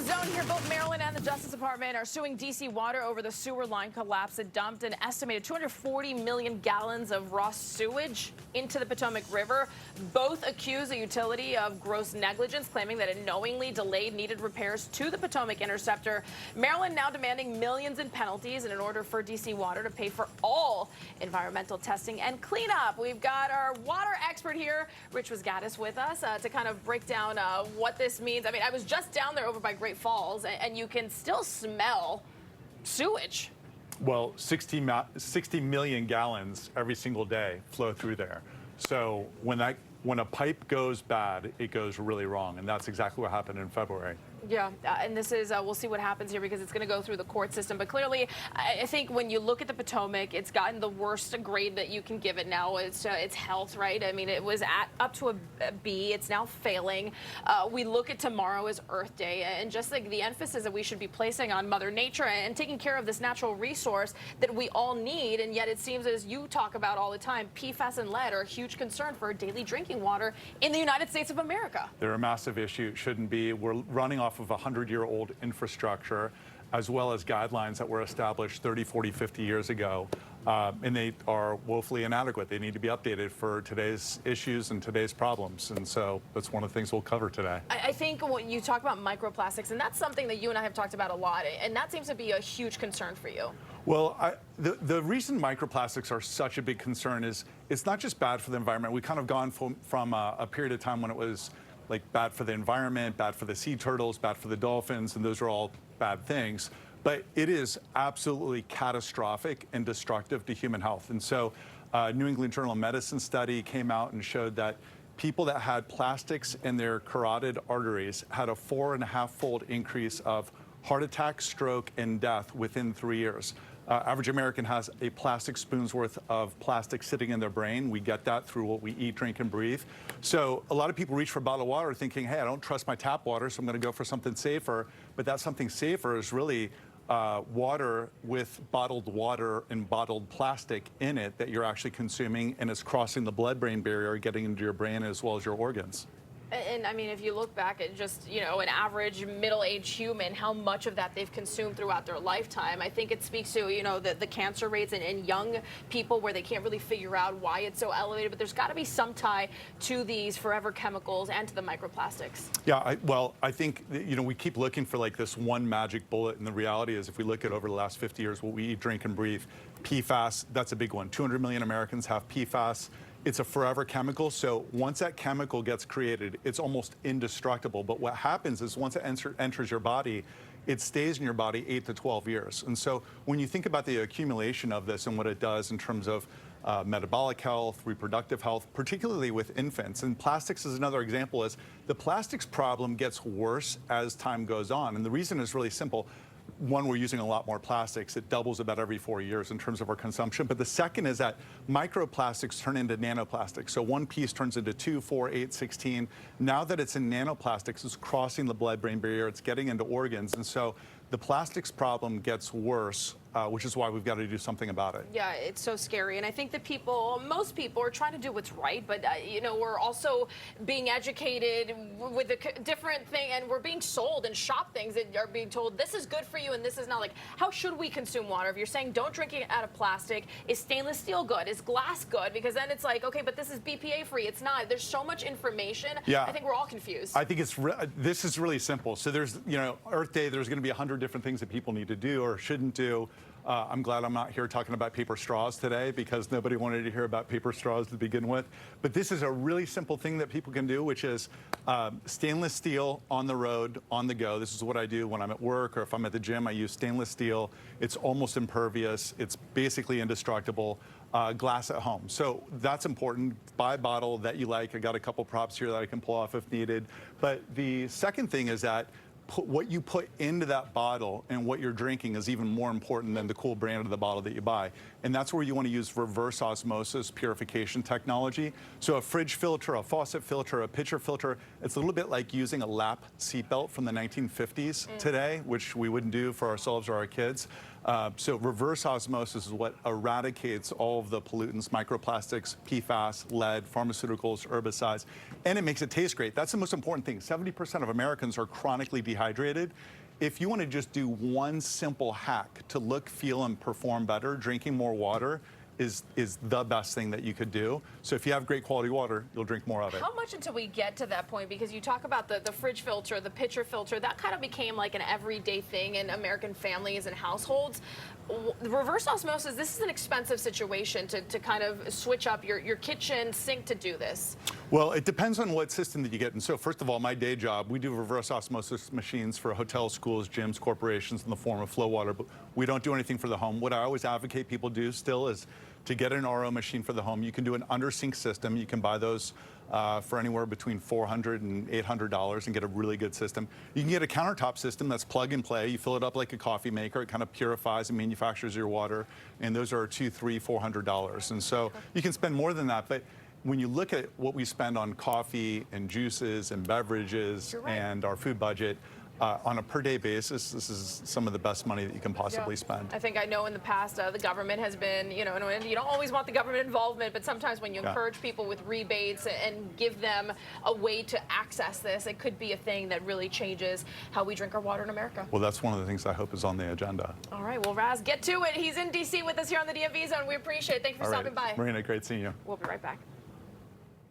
Zone here. Both Maryland and the Justice Department are suing D.C. Water over the sewer line collapse that dumped an estimated 240 million gallons of raw sewage into the Potomac River. Both accuse the utility of gross negligence, claiming that it knowingly delayed needed repairs to the Potomac Interceptor. Maryland now demanding millions in penalties in order for D.C. Water to pay for all environmental testing and cleanup. We've got our water expert here, Razgaitis, with us to kind of break down what this means. I mean, I was just down there over by Great Falls, and you can still smell sewage. Well, 60 million gallons every single day flow through there. So when a pipe goes bad, it goes really wrong, and that's exactly what happened in February. Yeah, and this is, we'll see what happens here because it's going to go through the court system. But clearly, I think when you look at the Potomac, it's gotten the worst grade that you can give it now. It's health, right? I mean, it was up to a B. It's now failing. We look at tomorrow as Earth Day, and just like the emphasis that we should be placing on Mother Nature and taking care of this natural resource that we all need. And yet it seems, as you talk about all the time, PFAS and lead are a huge concern for daily drinking water in the United States of America. They're a massive issue. It shouldn't be. We're running off of a 100-year-old infrastructure, as well as guidelines that were established 30, 40, 50 years ago, and they are woefully inadequate. They need to be updated for today's issues and today's problems, and so that's one of the things we'll cover today. I think when you talk about microplastics, and that's something that you and I have talked about a lot, and that seems to be a huge concern for you. Well, the reason microplastics are such a big concern is it's not just bad for the environment. We've kind of gone from a period of time when it was like bad for the environment, bad for the sea turtles, bad for the dolphins, and those are all bad things. But it is absolutely catastrophic and destructive to human health. And so New England Journal of Medicine study came out and showed that people that had plastics in their carotid arteries had a 4.5-fold increase of heart attack, stroke, and death within 3 years. Average American has a plastic spoon's worth of plastic sitting in their brain. We get that through what we eat, drink, and breathe. So a lot of people reach for bottled water thinking, hey, I don't trust my tap water, so I'm going to go for something safer. But that something safer is really water with bottled water and bottled plastic in it that you're actually consuming, and it's crossing the blood-brain barrier, getting into your brain as well as your organs. And I mean, if you look back at just, you know, an average middle-aged human, how much of that they've consumed throughout their lifetime, I think it speaks to, you know, the cancer rates in young people where they can't really figure out why it's so elevated. But there's got to be some tie to these forever chemicals and to the microplastics. Yeah, well, I think, you know, we keep looking for like this one magic bullet. And the reality is, if we look at over the last 50 years, what we eat, drink, and breathe, PFAS, that's a big one. 200 million Americans have PFAS. It's a forever chemical, so once that chemical gets created, it's almost indestructible. But what happens is once it enters your body, it stays in your body 8 to 12 years. And so when you think about the accumulation of this and what it does in terms of metabolic health, reproductive health, particularly with infants, and plastics is another example, is the plastics problem gets worse as time goes on. And the reason is really simple. One, we're using a lot more plastics. It doubles about every 4 years in terms of our consumption. But the second is that microplastics turn into nanoplastics. So one piece turns into 2, 4, 8, 16. Now that it's in nanoplastics, it's crossing the blood-brain barrier. It's getting into organs. And so the plastics problem gets worse, which is why we've got to do something about it. Yeah, it's so scary. And I think that most people are trying to do what's right, but, you know, we're also being educated with a different thing, and we're being sold and shop things that are being told this is good for you and this is not. Like, how should we consume water? If you're saying don't drink it out of plastic, is stainless steel good? Is glass good? Because then it's like, okay, but this is BPA free. It's not. There's so much information. Yeah. I think we're all confused. I think this is really simple. So there's, you know, Earth Day, there's going to be 100 different things that people need to do or shouldn't do. I'm glad I'm not here talking about paper straws today because nobody wanted to hear about paper straws to begin with. But this is a really simple thing that people can do, which is stainless steel on the road, on the go. This is what I do when I'm at work or if I'm at the gym. I use stainless steel. It's almost impervious. It's basically indestructible. Glass at home. So that's important. Buy a bottle that you like. I got a couple props here that I can pull off if needed. But the second thing is that what you put into that bottle and what you're drinking is even more important than the cool brand of the bottle that you buy. And that's where you want to use reverse osmosis purification technology. So a fridge filter, a faucet filter, a pitcher filter, it's a little bit like using a lap seatbelt from the 1950s today, which we wouldn't do for ourselves or our kids. So reverse osmosis is what eradicates all of the pollutants, microplastics, PFAS, lead, pharmaceuticals, herbicides, and it makes it taste great. That's the most important thing. 70% of Americans are chronically dehydrated. If you want to just do one simple hack to look, feel, and perform better, drinking more water is the best thing that you could do. So if you have great quality water, you'll drink more of it. How much until we get to that point? Because you talk about the fridge filter, the pitcher filter, that kind of became like an everyday thing in American families and households. Reverse osmosis, this is an expensive situation to kind of switch up your kitchen sink to do this. Well, it depends on what system that you get. And so first of all, my day job, we do reverse osmosis machines for hotels, schools, gyms, corporations in the form of flow water, but we don't do anything for the home. What I always advocate people do still is to get an RO machine for the home. You can do an under sink system. You can buy those for anywhere between $400 and $800 and get a really good system. You can get a countertop system that's plug and play. You fill it up like a coffee maker. It kind of purifies and manufactures your water. And those are $200, $300, $400. And so you can spend more than that. But when you look at what we spend on coffee and juices and beverages and our food budget, on a per day basis, this is some of the best money that you can possibly spend. I think I know in the past the government has been, you know, and you don't always want the government involvement, but sometimes when you encourage people with rebates and give them a way to access this, it could be a thing that really changes how we drink our water in America. Well, that's one of the things I hope is on the agenda. All right, well, Raz, get to it. He's in D.C. with us here on the DMV Zone. We appreciate it. Thanks for stopping by. Marina, great seeing you. We'll be right back.